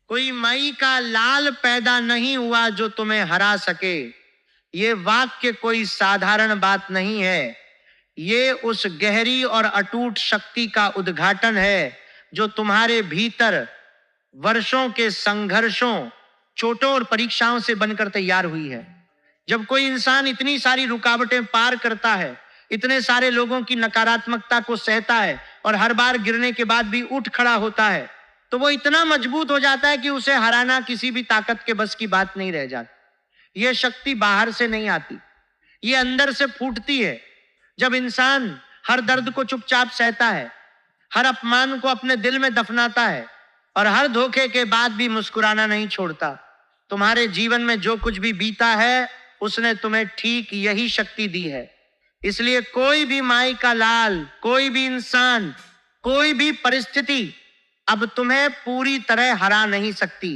कोई मई का लाल पैदा नहीं हुआ जो तुम्हें हरा सके। ये वाक्य कोई साधारण बात नहीं है, ये उस गहरी और अटूट शक्ति का उद्घाटन है जो तुम्हारे भीतर वर्षों के संघर्षों, चोटों और परीक्षाओं से बनकर तैयार हुई है। जब कोई इंसान इतनी सारी रुकावटें पार करता है, इतने सारे लोगों की नकारात्मकता को सहता है और हर बार गिरने के बाद भी उठ खड़ा होता है, तो वो इतना मजबूत हो जाता है कि उसे हराना किसी भी ताकत के बस की बात नहीं रह जाती। यह शक्ति बाहर से नहीं आती, ये अंदर से फूटती है। जब इंसान हर दर्द को चुपचाप सहता है, हर अपमान को अपने दिल में दफनाता है और हर धोखे के बाद भी मुस्कुराना नहीं छोड़ता, तुम्हारे जीवन में जो कुछ भी बीता है उसने तुम्हें ठीक यही शक्ति दी है। इसलिए कोई भी माई का लाल, कोई भी इंसान, कोई भी परिस्थिति अब तुम्हें पूरी तरह हरा नहीं सकती,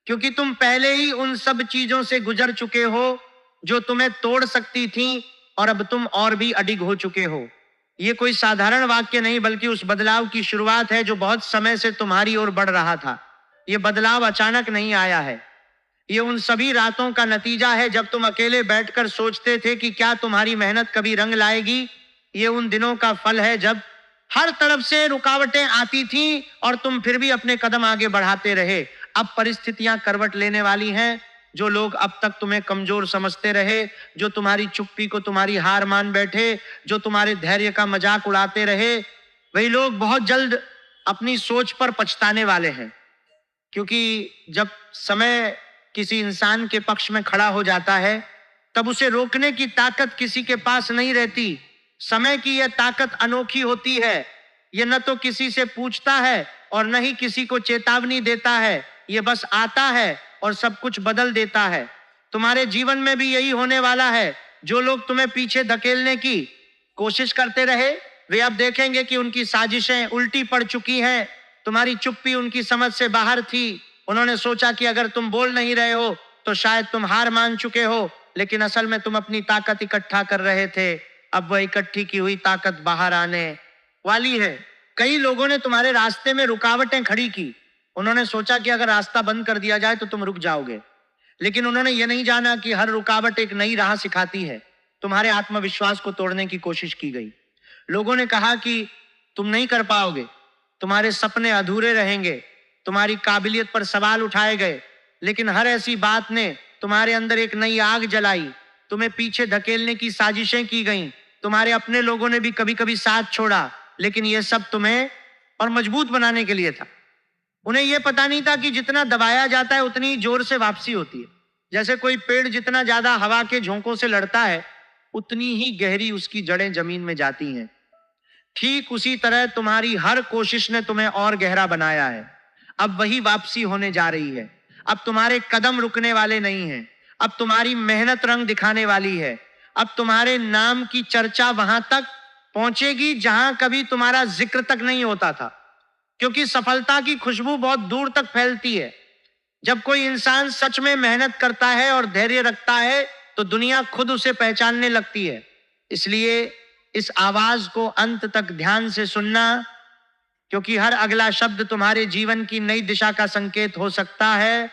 क्योंकि तुम पहले ही उन सब चीजों से गुजर चुके हो जो तुम्हें तोड़ सकती थी और अब तुम और भी अडिग हो चुके हो। ये कोई साधारण वाक्य नहीं, बल्कि उस बदलाव की शुरुआत है जो बहुत समय से तुम्हारी ओर बढ़ रहा था। ये बदलाव अचानक नहीं आया है, ये उन सभी रातों का नतीजा है जब तुम अकेले बैठकर सोचते थे कि क्या तुम्हारी मेहनत कभी रंग लाएगी। ये उन दिनों का फल है जब हर तरफ से रुकावटें आती थीं और तुम फिर भी अपने कदम आगे बढ़ाते रहे। अब परिस्थितियां करवट लेने वाली हैं। जो लोग अब तक तुम्हें कमजोर समझते रहे, जो तुम्हारी चुप्पी को तुम्हारी हार मान बैठे, जो तुम्हारे धैर्य का मजाक उड़ाते रहे, वही लोग बहुत जल्द अपनी सोच पर पछताने वाले हैं। क्योंकि जब समय किसी इंसान के पक्ष में खड़ा हो जाता है, तब उसे रोकने की ताकत किसी के पास नहीं रहती। समय की यह ताकत अनोखी होती है। यह न तो किसी से पूछता है और न ही किसी को चेतावनी देता है, यह बस आता है और सब कुछ बदल देता है। तुम्हारे जीवन में भी यही होने वाला है। जो लोग तुम्हें पीछे धकेलने की कोशिश करते रहे, वे अब देखेंगे कि उनकी साजिशें उल्टी पड़ चुकी हैं। तुम्हारी चुप्पी उनकी समझ से बाहर थी। उन्होंने सोचा कि अगर तुम बोल नहीं रहे हो तो शायद तुम हार मान चुके हो, लेकिन असल में तुम अपनी ताकत इकट्ठा कर रहे थे। अब वह इकट्ठी की हुई ताकत बाहर आने वाली है। कई लोगों ने तुम्हारे रास्ते में रुकावटें खड़ी की। उन्होंने सोचा कि अगर रास्ता बंद कर दिया जाए तो तुम रुक जाओगे, लेकिन उन्होंने ये नहीं जाना कि हर रुकावट एक नई राह सिखाती है। तुम्हारे आत्मविश्वास को तोड़ने की कोशिश की गई। लोगों ने कहा कि तुम नहीं कर पाओगे, तुम्हारे सपने अधूरे रहेंगे, तुम्हारी काबिलियत पर सवाल उठाए गए, लेकिन हर ऐसी बात ने तुम्हारे अंदर एक नई आग जलाई। तुम्हें पीछे धकेलने की साजिशें की गईं। तुम्हारे अपने लोगों ने भी कभी कभी साथ छोड़ा, लेकिन यह सब तुम्हें और मजबूत बनाने के लिए था। उन्हें यह पता नहीं था कि जितना दबाया जाता है उतनी जोर से वापसी होती है। जैसे कोई पेड़ जितना ज्यादा हवा के झोंकों से लड़ता है, उतनी ही गहरी उसकी जड़ें जमीन में जाती हैं। ठीक उसी तरह तुम्हारी हर कोशिश ने तुम्हें और गहरा बनाया है। अब वही वापसी होने जा रही है। अब तुम्हारे कदम रुकने वाले नहीं हैं। अब तुम्हारी मेहनत रंग दिखाने वाली है। अब तुम्हारे नाम की चर्चा वहां तक पहुंचेगी जहां कभी तुम्हारा जिक्र तक नहीं होता था, क्योंकि सफलता की खुशबू बहुत दूर तक फैलती है। जब कोई इंसान सच में मेहनत करता है और धैर्य रखता है तो दुनिया खुद उसे पहचानने लगती है। इसलिए इस आवाज को अंत तक ध्यान से सुनना, क्योंकि हर अगला शब्द तुम्हारे जीवन की नई दिशा का संकेत हो सकता है।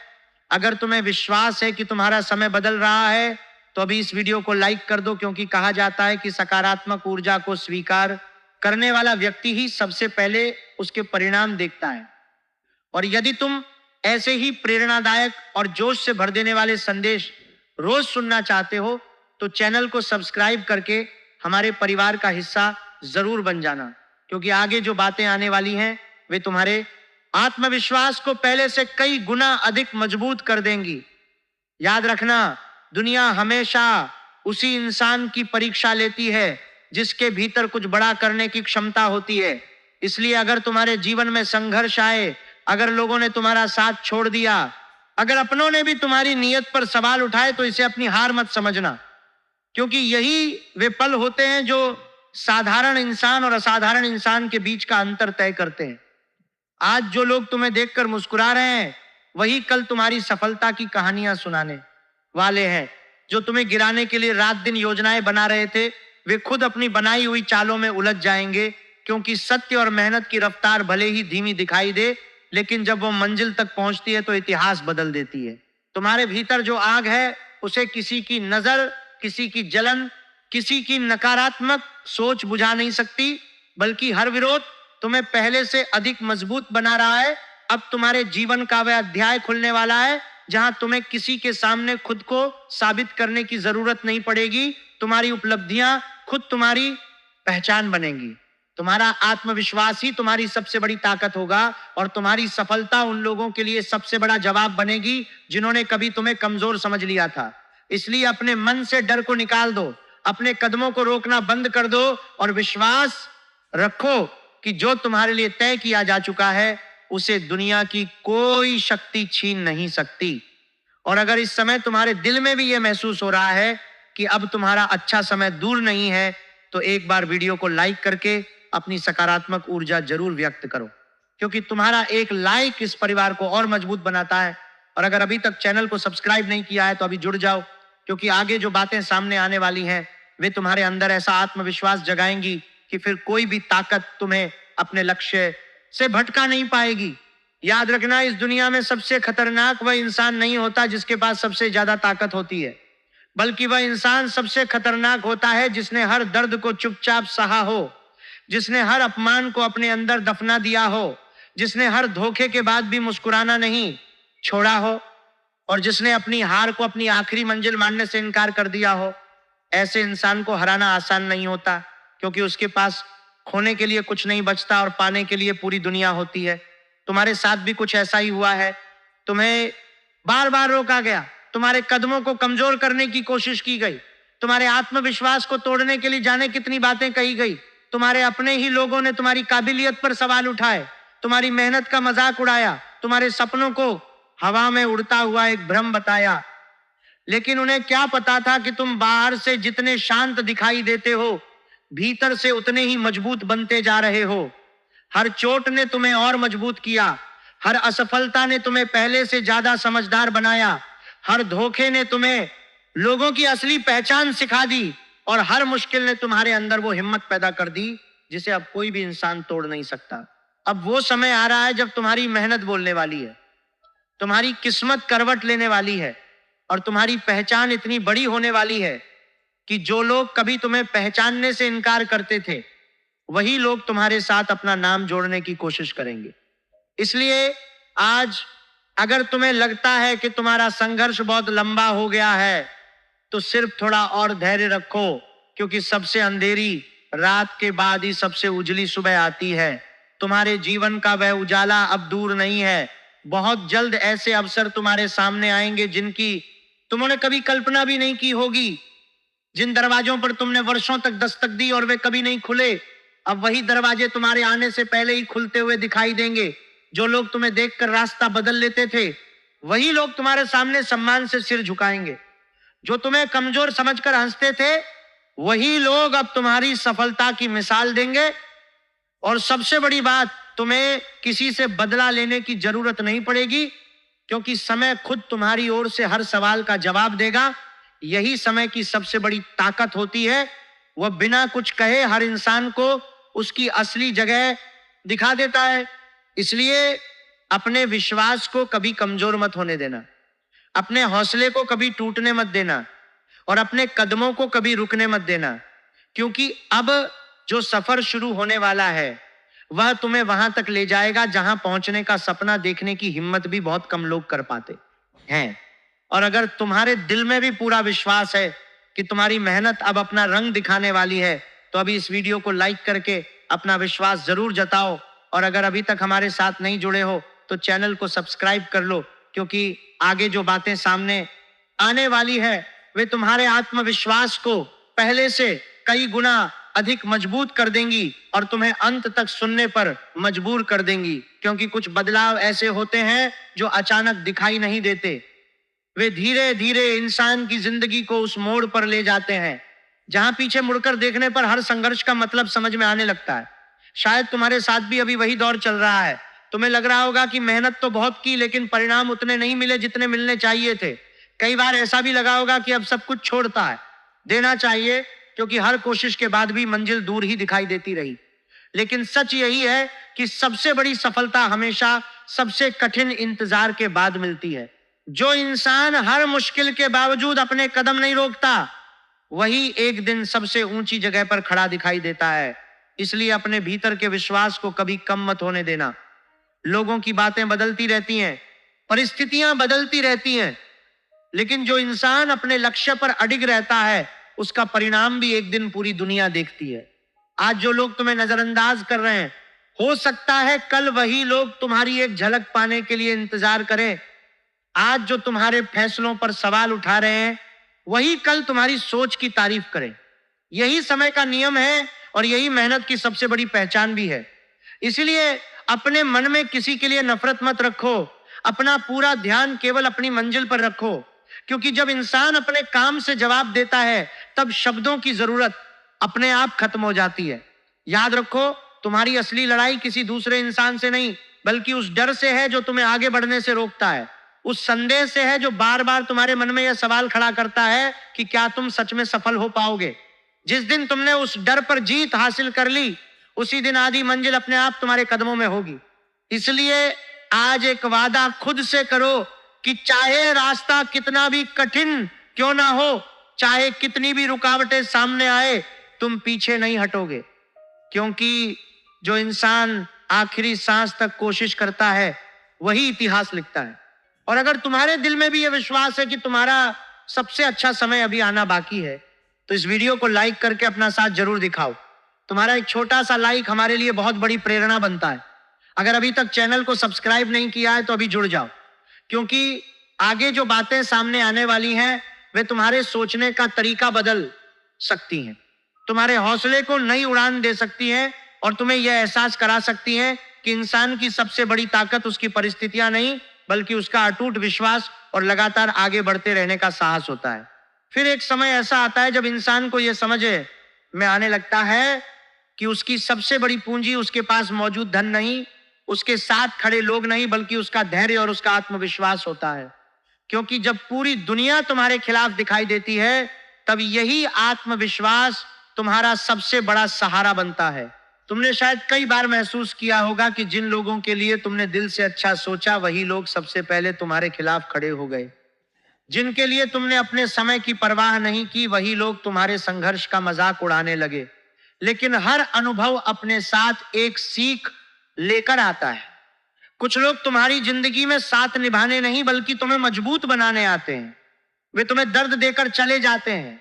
अगर तुम्हें विश्वास है कि तुम्हारा समय बदल रहा है तो अभी इस वीडियो को लाइक कर दो, क्योंकि कहा जाता है कि सकारात्मक ऊर्जा को स्वीकार करने वाला व्यक्ति ही सबसे पहले उसके परिणाम देखता है। और यदि तुम ऐसे ही प्रेरणादायक और जोश से भर देने वाले संदेश रोज सुनना चाहते हो तो चैनल को सब्सक्राइब करके हमारे परिवार का हिस्सा जरूर बन जाना, क्योंकि आगे जो बातें आने वाली हैं वे तुम्हारे आत्मविश्वास को पहले से कई गुना अधिक मजबूत कर देंगी। याद रखना, दुनिया हमेशा उसी इंसान की परीक्षा लेती है जिसके भीतर कुछ बड़ा करने की क्षमता होती है। इसलिए अगर तुम्हारे जीवन में संघर्ष आए, अगर लोगों ने तुम्हारा साथ छोड़ दिया, अगर अपनों ने भी तुम्हारी नीयत पर सवाल उठाए, तो इसे अपनी हार मत समझना, क्योंकि यही वे पल होते हैं जो साधारण इंसान और असाधारण इंसान के बीच का अंतर तय करते हैं। आज जो लोग तुम्हें देखकर मुस्कुरा रहे हैं वही कल तुम्हारी सफलता की कहानियां सुनाने वाले हैं। जो तुम्हें गिराने के लिए रात दिन योजनाएं बना रहे थे, वे खुद अपनी बनाई हुई चालों में उलझ जाएंगे, क्योंकि सत्य और मेहनत की रफ्तार भले ही धीमी दिखाई दे, लेकिन जब वो मंजिल तक पहुंचती है तो इतिहास बदल देती है। तुम्हारे भीतर जो आग है उसे किसी की नजर, किसी की जलन, किसी की नकारात्मक सोच बुझा नहीं सकती, बल्कि हर विरोध तुम्हें पहले से अधिक मजबूत बना रहा है। अब तुम्हारे जीवन का वह अध्याय खुलने वाला है जहां तुम्हें किसी के सामने खुद को साबित करने की जरूरत नहीं पड़ेगी। तुम्हारी उपलब्धियां खुद तुम्हारी पहचान बनेंगी। तुम्हारा आत्मविश्वास ही तुम्हारी सबसे बड़ी ताकत होगा और तुम्हारी सफलता उन लोगों के लिए सबसे बड़ा जवाब बनेगी जिन्होंने कभी तुम्हें कमजोर समझ लिया था। इसलिए अपने मन से डर को निकाल दो, अपने कदमों को रोकना बंद कर दो और विश्वास रखो कि जो तुम्हारे लिए तय किया जा चुका है उसे दुनिया की कोई शक्ति छीन नहीं सकती। और अगर इस समय तुम्हारे दिल में भी यह महसूस हो रहा है कि अब तुम्हारा अच्छा समय दूर नहीं है, तो एक बार वीडियो को लाइक करके अपनी सकारात्मक ऊर्जा जरूर व्यक्त करो, क्योंकि तुम्हारा एक लाइक इस परिवार को और मजबूत बनाता है। और अगर अभी तक चैनल को सब्सक्राइब नहीं किया है तो अभी जुड़ जाओ, क्योंकि आगे जो बातें सामने आने वाली हैं वे तुम्हारे अंदर ऐसा आत्मविश्वास जगाएंगी कि फिर कोई भी ताकत तुम्हें अपने लक्ष्य से भटका नहीं पाएगी। याद रखना, इस दुनिया में सबसे खतरनाक वह इंसान नहीं होता जिसके पास सबसे ज्यादा ताकत होती है, बल्कि वह इंसान सबसे खतरनाक होता है जिसने हर दर्द को चुपचाप सहा हो, जिसने हर अपमान को अपने अंदर दफना दिया हो, जिसने हर धोखे के बाद भी मुस्कुराना नहीं छोड़ा हो और जिसने अपनी हार को अपनी आखिरी मंजिल मानने से इनकार कर दिया हो। ऐसे इंसान को हराना आसान नहीं होता, क्योंकि उसके पास खोने के लिए कुछ नहीं बचता और पाने के लिए पूरी दुनिया होती है। तुम्हारे साथ भी कुछ ऐसा ही हुआ है। तुम्हें बार बार रोका गया, तुम्हारे कदमों को कमजोर करने की कोशिश की गई, तुम्हारे आत्मविश्वास को तोड़ने के लिए जाने कितनी बातें कही गई, तुम्हारे अपने ही लोगों ने तुम्हारी काबिलियत पर सवाल उठाए, तुम्हारी मेहनत का मजाक उड़ाया, तुम्हारे सपनों को हवा में उड़ता हुआ एक भ्रम बताया। लेकिन उन्हें क्या पता था कि तुम बाहर से जितने शांत दिखाई देते हो, भीतर से उतने ही मजबूत बनते जा रहे हो। हर चोट ने तुम्हें और मजबूत किया, हर असफलता ने तुम्हें पहले से ज्यादा समझदार बनाया, हर धोखे ने तुम्हें लोगों की असली पहचान सिखा दी और हर मुश्किल ने तुम्हारे अंदर वो हिम्मत पैदा कर दी जिसे अब कोई भी इंसान तोड़ नहीं सकता। अब वो समय आ रहा है जब तुम्हारी मेहनत बोलने वाली है, तुम्हारी किस्मत करवट लेने वाली है और तुम्हारी पहचान इतनी बड़ी होने वाली है कि जो लोग कभी तुम्हें पहचानने से इनकार करते थे, वही लोग तुम्हारे साथ अपना नाम जोड़ने की कोशिश करेंगे। इसलिए आज अगर तुम्हें लगता है कि तुम्हारा संघर्ष बहुत लंबा हो गया है, तो सिर्फ थोड़ा और धैर्य रखो, क्योंकि सबसे अंधेरी रात के बाद ही सबसे उजली सुबह आती है। तुम्हारे जीवन का वह उजाला अब दूर नहीं है। बहुत जल्द ऐसे अवसर तुम्हारे सामने आएंगे जिनकी तुमने कभी कल्पना भी नहीं की होगी। जिन दरवाजों पर तुमने वर्षों तक दस्तक दी और वे कभी नहीं खुले, अब वही दरवाजे तुम्हारे आने से पहले ही खुलते हुए दिखाई देंगे। जो लोग तुम्हें देखकर रास्ता बदल लेते थे, वही लोग तुम्हारे सामने सम्मान से सिर झुकाएंगे। जो तुम्हें कमजोर समझकर हंसते थे, वही लोग अब तुम्हारी सफलता की मिसाल देंगे। और सबसे बड़ी बात, तुम्हें किसी से बदला लेने की जरूरत नहीं पड़ेगी, क्योंकि समय खुद तुम्हारी ओर से हर सवाल का जवाब देगा। यही समय की सबसे बड़ी ताकत होती है। वह बिना कुछ कहे हर इंसान को उसकी असली जगह दिखा देता है। इसलिए अपने विश्वास को कभी कमजोर मत होने देना, अपने हौसले को कभी टूटने मत देना और अपने कदमों को कभी रुकने मत देना, क्योंकि अब जो सफर शुरू होने वाला है वह तुम्हें वहां तक ले जाएगा जहां पहुंचने का सपना देखने की हिम्मत भी बहुत कम लोग कर पाते हैं। और अगर तुम्हारे दिल में भी पूरा विश्वास है कि तुम्हारी मेहनत अब अपना रंग दिखाने वाली है, तो अभी इस वीडियो को लाइक करके अपना विश्वास जरूर जताओ। और अगर अभी तक हमारे साथ नहीं जुड़े हो तो चैनल को सब्सक्राइब कर लो, क्योंकि आगे जो बातें सामने आने वाली है वे तुम्हारे आत्मविश्वास को पहले से कई गुना अधिक मजबूत कर देंगी और तुम्हें अंत तक सुनने पर मजबूर कर देंगी। क्योंकि कुछ बदलाव ऐसे होते हैं जो अचानक दिखाई नहीं देते, वे धीरे धीरे इंसान की जिंदगी को उस मोड़ पर ले जाते हैं जहां पीछे मुड़कर देखने पर हर संघर्ष का मतलब समझ में आने लगता है। शायद तुम्हारे साथ भी अभी वही दौर चल रहा है। तुम्हें लग रहा होगा कि मेहनत तो बहुत की, लेकिन परिणाम उतने नहीं मिले जितने मिलने चाहिए थे। कई बार ऐसा भी लगा होगा कि अब सब कुछ छोड़ता है देना चाहिए, क्योंकि हर कोशिश के बाद भी मंजिल दूर ही दिखाई देती रही। लेकिन सच यही है कि सबसे बड़ी सफलता हमेशा सबसे कठिन इंतजार के बाद मिलती है। जो इंसान हर मुश्किल के बावजूद अपने कदम नहीं रोकता, वही एक दिन सबसे ऊंची जगह पर खड़ा दिखाई देता है। इसलिए अपने भीतर के विश्वास को कभी कम मत होने देना। लोगों की बातें बदलती रहती हैं, परिस्थितियां बदलती रहती हैं, लेकिन जो इंसान अपने लक्ष्य पर अडिग रहता है, उसका परिणाम भी एक दिन पूरी दुनिया देखती है। आज जो लोग तुम्हें नजरअंदाज कर रहे हैं, हो सकता है कल वही लोग तुम्हारी एक झलक पाने के लिए इंतजार करें। आज जो तुम्हारे फैसलों पर सवाल उठा रहे हैं, वही कल तुम्हारी सोच की तारीफ करें। यही समय का नियम है और यही मेहनत की सबसे बड़ी पहचान भी है। इसलिए अपने मन में किसी के लिए नफरत मत रखो, अपना पूरा ध्यान केवल अपनी मंजिल पर रखो, क्योंकि जब इंसान अपने काम से जवाब देता है, तब शब्दों की जरूरत अपने आप खत्म हो जाती है। याद रखो, तुम्हारी असली लड़ाई किसी दूसरे इंसान से नहीं, बल्कि उस डर से है जो तुम्हें आगे बढ़ने से रोकता है, उस संदेह से है जो बार बार तुम्हारे मन में यह सवाल खड़ा करता है कि क्या तुम सच में सफल हो पाओगे। जिस दिन तुमने उस डर पर जीत हासिल कर ली, उसी दिन आधी मंजिल अपने आप तुम्हारे कदमों में होगी। इसलिए आज एक वादा खुद से करो कि चाहे रास्ता कितना भी कठिन क्यों ना हो, चाहे कितनी भी रुकावटें सामने आए, तुम पीछे नहीं हटोगे। क्योंकि जो इंसान आखिरी सांस तक कोशिश करता है, वही इतिहास लिखता है। और अगर तुम्हारे दिल में भी यह विश्वास है कि तुम्हारा सबसे अच्छा समय अभी आना बाकी है, तो इस वीडियो को लाइक करके अपना साथ जरूर दिखाओ। तुम्हारा एक छोटा सा लाइक हमारे लिए बहुत बड़ी प्रेरणा बनता है। अगर अभी तक चैनल को सब्सक्राइब नहीं किया है तो अभी जुड़ जाओ, क्योंकि आगे जो बातें सामने आने वाली हैं, वे तुम्हारे सोचने का तरीका बदल सकती हैं, तुम्हारे हौसले को नई उड़ान दे सकती हैं और तुम्हें यह एहसास करा सकती हैं कि इंसान की सबसे बड़ी ताकत उसकी परिस्थितियां नहीं, बल्कि उसका अटूट विश्वास और लगातार आगे बढ़ते रहने का साहस होता है। फिर एक समय ऐसा आता है जब इंसान को यह समझ में आने लगता है कि उसकी सबसे बड़ी पूंजी उसके पास मौजूद धन नहीं, उसके साथ खड़े लोग नहीं, बल्कि उसका धैर्य और उसका आत्मविश्वास होता है। क्योंकि जब पूरी दुनिया तुम्हारे खिलाफ दिखाई देती है, तब यही आत्मविश्वास तुम्हारा सबसे बड़ा सहारा बनता है। तुमने शायद कई बार महसूस किया होगा कि जिन लोगों के लिए तुमने दिल से अच्छा सोचा, वही लोग सबसे पहले तुम्हारे खिलाफ खड़े हो गए। जिनके लिए तुमने अपने समय की परवाह नहीं की, वही लोग तुम्हारे संघर्ष का मजाक उड़ाने लगे। लेकिन हर अनुभव अपने साथ एक सीख लेकर आता है। कुछ लोग तुम्हारी जिंदगी में साथ निभाने नहीं, बल्कि तुम्हें मजबूत बनाने आते हैं। वे तुम्हें दर्द देकर चले जाते हैं,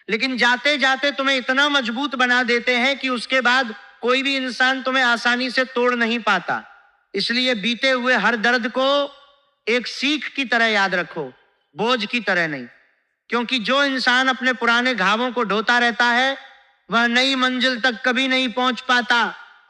लेकिन जाते जाते तुम्हें इतना मजबूत बना देते हैं कि उसके बाद कोई भी इंसान तुम्हें आसानी से तोड़ नहीं पाता। इसलिए बीते हुए हर दर्द को एक सीख की तरह याद रखो, बोझ की तरह नहीं। क्योंकि जो इंसान अपने पुराने घावों को ढोता रहता है, वह नई मंजिल तक कभी नहीं पहुंच पाता।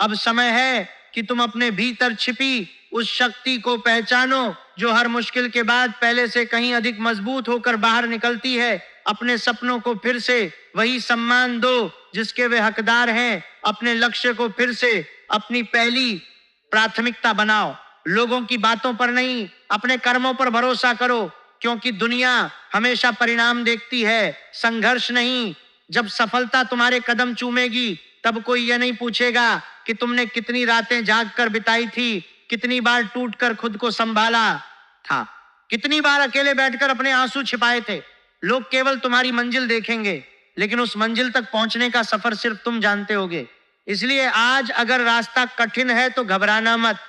अब समय है कि तुम अपने भीतर छिपी उस शक्ति को पहचानो, जो हर मुश्किल के बाद पहले से कहीं अधिक मजबूत होकर बाहर निकलती है। अपने सपनों को फिर से वही सम्मान दो जिसके वे हकदार हैं। अपने लक्ष्य को फिर से अपनी पहली प्राथमिकता बनाओ। लोगों की बातों पर नहीं, अपने कर्मों पर भरोसा करो, क्योंकि दुनिया हमेशा परिणाम देखती है, संघर्ष नहीं। जब सफलता तुम्हारे कदम चूमेगी, तब कोई यह नहीं पूछेगा कि तुमने कितनी रातें जागकर बिताई थी, कितनी बार टूटकर खुद को संभाला था, कितनी बार अकेले बैठकर अपने आंसू छिपाए थे। लोग केवल तुम्हारी मंजिल देखेंगे, लेकिन उस मंजिल तक पहुंचने का सफर सिर्फ तुम जानते होगे। इसलिए आज अगर रास्ता कठिन है तो घबराना मत,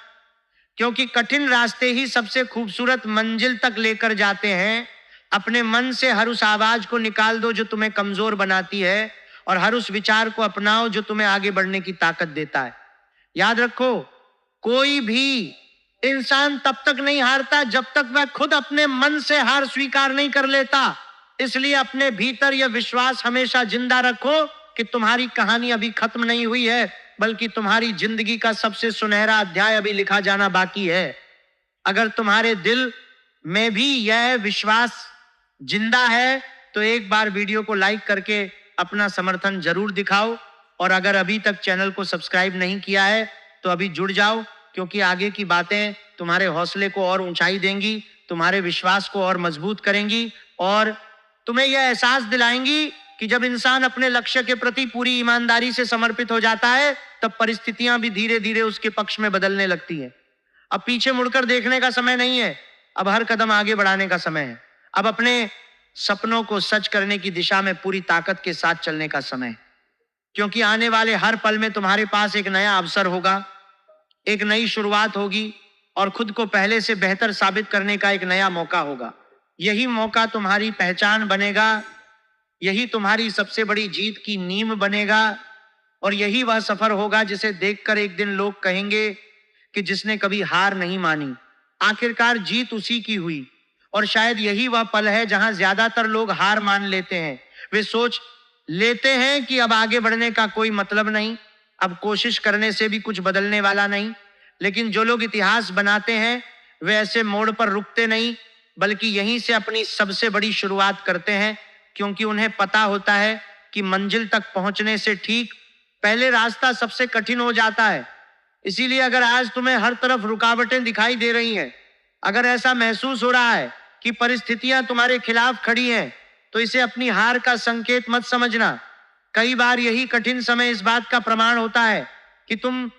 क्योंकि कठिन रास्ते ही सबसे खूबसूरत मंजिल तक लेकर जाते हैं। अपने मन से हर उस आवाज को निकाल दो जो तुम्हें कमजोर बनाती है, और हर उस विचार को अपनाओ जो तुम्हें आगे बढ़ने की ताकत देता है। याद रखो, कोई भी इंसान तब तक नहीं हारता जब तक वह खुद अपने मन से हार स्वीकार नहीं कर लेता। इसलिए अपने भीतर यह विश्वास हमेशा जिंदा रखो कि तुम्हारी कहानी अभी खत्म नहीं हुई है, बल्कि तुम्हारी जिंदगी का सबसे सुनहरा अध्याय अभी लिखा जाना बाकी है। अगर तुम्हारे दिल में भी यह विश्वास जिंदा है, तो एक बार वीडियो को लाइक करके अपना समर्थन जरूर दिखाओ। और अगर अभी तक चैनल को सब्सक्राइब नहीं किया है, तो अभी जुड़ जाओ, क्योंकि आगे की बातें तुम्हारे हौसले को और ऊंचाई देंगी, तुम्हारे विश्वास को और मजबूत करेंगी, और तुम्हें यह एहसास दिलाएंगी कि जब इंसान अपने लक्ष्य के प्रति पूरी ईमानदारी से समर्पित हो जाता है, तब परिस्थितियां भी धीरे धीरे उसके पक्ष में बदलने लगती हैं। अब पीछे मुड़कर देखने का समय नहीं है, अब हर कदम आगे बढ़ाने का समय है। अब अपने सपनों को सच करने की दिशा में पूरी ताकत के साथ चलने का समय है, क्योंकि आने वाले हर पल में तुम्हारे पास एक नया अवसर होगा, एक नई शुरुआत होगी और खुद को पहले से बेहतर साबित करने का एक नया मौका होगा। यही मौका तुम्हारी पहचान बनेगा, यही तुम्हारी सबसे बड़ी जीत की नींव बनेगा और यही वह सफर होगा जिसे देखकर एक दिन लोग कहेंगे कि जिसने कभी हार नहीं मानी, आखिरकार जीत उसी की हुई। और शायद यही वह पल है जहां ज्यादातर लोग हार मान लेते हैं। वे सोच लेते हैं कि अब आगे बढ़ने का कोई मतलब नहीं, अब कोशिश करने से भी कुछ बदलने वाला नहीं। लेकिन जो लोग इतिहास बनाते हैं वे ऐसे मोड़ पर रुकते नहीं, बल्कि यहीं से अपनी सबसे बड़ी शुरुआत करते हैं, क्योंकि उन्हें पता होता है कि मंजिल तक पहुंचने से ठीक पहले रास्ता सबसे कठिन हो जाता है। इसीलिए अगर आज तुम्हें हर तरफ रुकावटें दिखाई दे रही हैं, अगर ऐसा महसूस हो रहा है कि परिस्थितियां तुम्हारे खिलाफ खड़ी हैं, तो इसे अपनी हार का संकेत मत समझना। कई बार यही कठिन समय इस बात का प्रमाण होता है कि तुम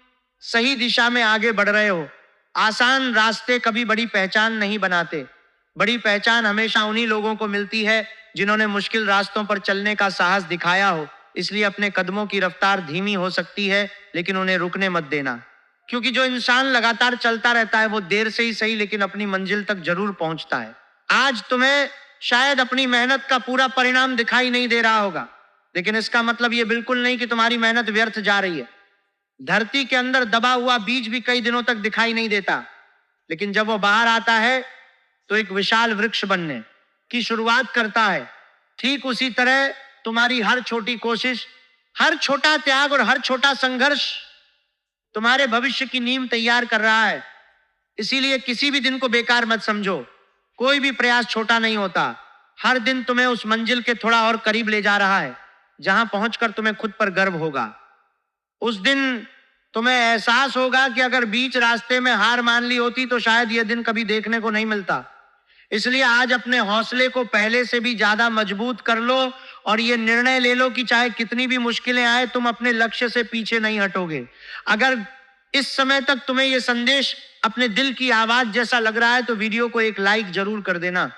सही दिशा में आगे बढ़ रहे हो। आसान रास्ते कभी बड़ी पहचान नहीं बनाते। बड़ी पहचान हमेशा उन्हीं लोगों को मिलती है जिन्होंने मुश्किल रास्तों पर चलने का साहस दिखाया हो। इसलिए अपने कदमों की रफ्तार धीमी हो सकती है, लेकिन उन्हें रुकने मत देना, क्योंकि जो इंसान लगातार चलता रहता है वो देर से ही सही लेकिन अपनी मंजिल तक जरूर पहुंचता है। आज तुम्हें शायद अपनी मेहनत का पूरा परिणाम दिखाई नहीं दे रहा होगा, लेकिन इसका मतलब ये बिल्कुल नहीं कि तुम्हारी मेहनत व्यर्थ जा रही है। धरती के अंदर दबा हुआ बीज भी कई दिनों तक दिखाई नहीं देता, लेकिन जब वो बाहर आता है तो एक विशाल वृक्ष बनने की शुरुआत करता है। ठीक उसी तरह तुम्हारी हर छोटी कोशिश, हर छोटा त्याग और हर छोटा संघर्ष तुम्हारे भविष्य की नींव तैयार कर रहा है। इसीलिए किसी भी दिन को बेकार मत समझो। कोई भी प्रयास छोटा नहीं होता। हर दिन तुम्हें उस मंजिल के थोड़ा और करीब ले जा रहा है जहां पहुंचकर तुम्हें खुद पर गर्व होगा। उस दिन तुम्हें एहसास होगा कि अगर बीच रास्ते में हार मान ली होती तो शायद यह दिन कभी देखने को नहीं मिलता। इसलिए आज अपने हौसले को पहले से भी ज्यादा मजबूत कर लो और ये निर्णय ले लो कि चाहे कितनी भी मुश्किलें आए, तुम अपने लक्ष्य से पीछे नहीं हटोगे। अगर इस समय तक तुम्हें यह संदेश अपने दिल की आवाज जैसा लग रहा है तो वीडियो को एक लाइक जरूर कर देना।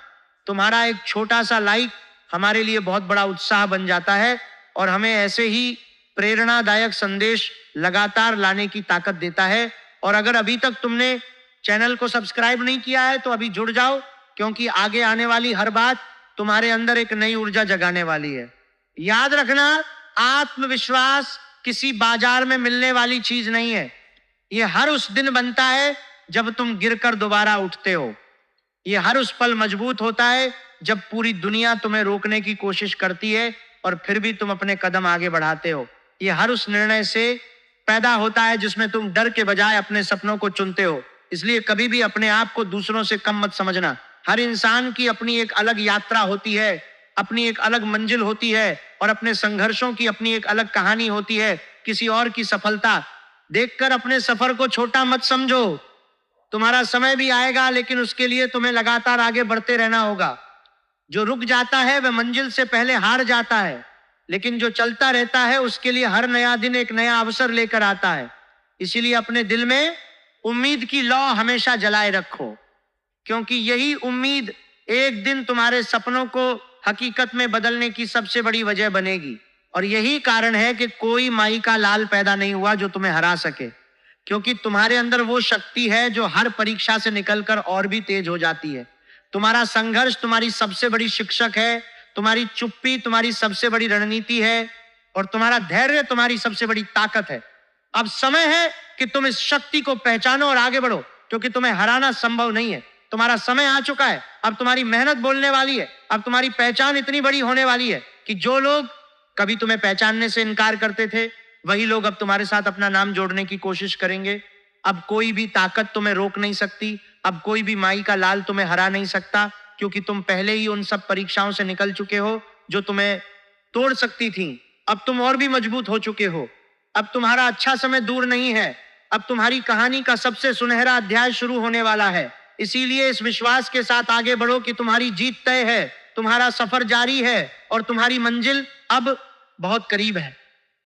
तुम्हारा एक छोटा सा लाइक हमारे लिए बहुत बड़ा उत्साह बन जाता है और हमें ऐसे ही प्रेरणादायक संदेश लगातार लाने की ताकत देता है। और अगर अभी तक तुमने चैनल को सब्सक्राइब नहीं किया है तो अभी जुड़ जाओ, क्योंकि आगे आने वाली हर बात तुम्हारे अंदर एक नई ऊर्जा जगाने वाली है। याद रखना, आत्मविश्वास किसी बाजार में मिलने वाली चीज नहीं है। यह हर उस दिन बनता है जब तुम गिरकर दोबारा उठते हो। यह हर उस पल मजबूत होता है जब पूरी दुनिया तुम्हें रोकने की कोशिश करती है और फिर भी तुम अपने कदम आगे बढ़ाते हो। यह हर उस निर्णय से पैदा होता है जिसमें तुम डर के बजाय अपने सपनों को चुनते हो। इसलिए कभी भी अपने आप को दूसरों से कम मत समझना। हर इंसान की अपनी एक अलग यात्रा होती है, अपनी एक अलग मंजिल होती है और अपने संघर्षों की अपनी एक अलग कहानी होती है। किसी और की सफलता देखकर अपने सफर को छोटा मत समझो। तुम्हारा समय भी आएगा, लेकिन उसके लिए तुम्हें लगातार आगे बढ़ते रहना होगा। जो रुक जाता है वह मंजिल से पहले हार जाता है, लेकिन जो चलता रहता है उसके लिए हर नया दिन एक नया अवसर लेकर आता है। इसीलिए अपने दिल में उम्मीद की लौ हमेशा जलाए रखो, क्योंकि यही उम्मीद एक दिन तुम्हारे सपनों को हकीकत में बदलने की सबसे बड़ी वजह बनेगी। और यही कारण है कि कोई माई का लाल पैदा नहीं हुआ जो तुम्हें हरा सके, क्योंकि तुम्हारे अंदर वो शक्ति है जो हर परीक्षा से निकलकर और भी तेज हो जाती है। तुम्हारा संघर्ष तुम्हारी सबसे बड़ी शिक्षक है, तुम्हारी चुप्पी तुम्हारी सबसे बड़ी रणनीति है और तुम्हारा धैर्य तुम्हारी सबसे बड़ी ताकत है। अब समय है कि तुम इस शक्ति को पहचानो और आगे बढ़ो, क्योंकि तुम्हें हराना संभव नहीं है। तुम्हारा समय आ चुका है। अब तुम्हारी मेहनत बोलने वाली है। अब तुम्हारी पहचान इतनी बड़ी होने वाली है कि जो लोग कभी तुम्हें पहचानने से इनकार करते थे, वही लोग अब तुम्हारे साथ अपना नाम जोड़ने की कोशिश करेंगे। अब कोई भी ताकत तुम्हें रोक नहीं सकती। अब कोई भी माई का लाल तुम्हें हरा नहीं सकता, क्योंकि तुम पहले ही उन सब परीक्षाओं से निकल चुके हो जो तुम्हें तोड़ सकती थी। अब तुम और भी मजबूत हो चुके हो। अब तुम्हारा अच्छा समय दूर नहीं है। अब तुम्हारी कहानी का सबसे सुनहरा अध्याय शुरू होने वाला है। इसीलिए इस विश्वास के साथ आगे बढ़ो कि तुम्हारी जीत तय है, तुम्हारा सफर जारी है और तुम्हारी मंजिल अब बहुत करीब है।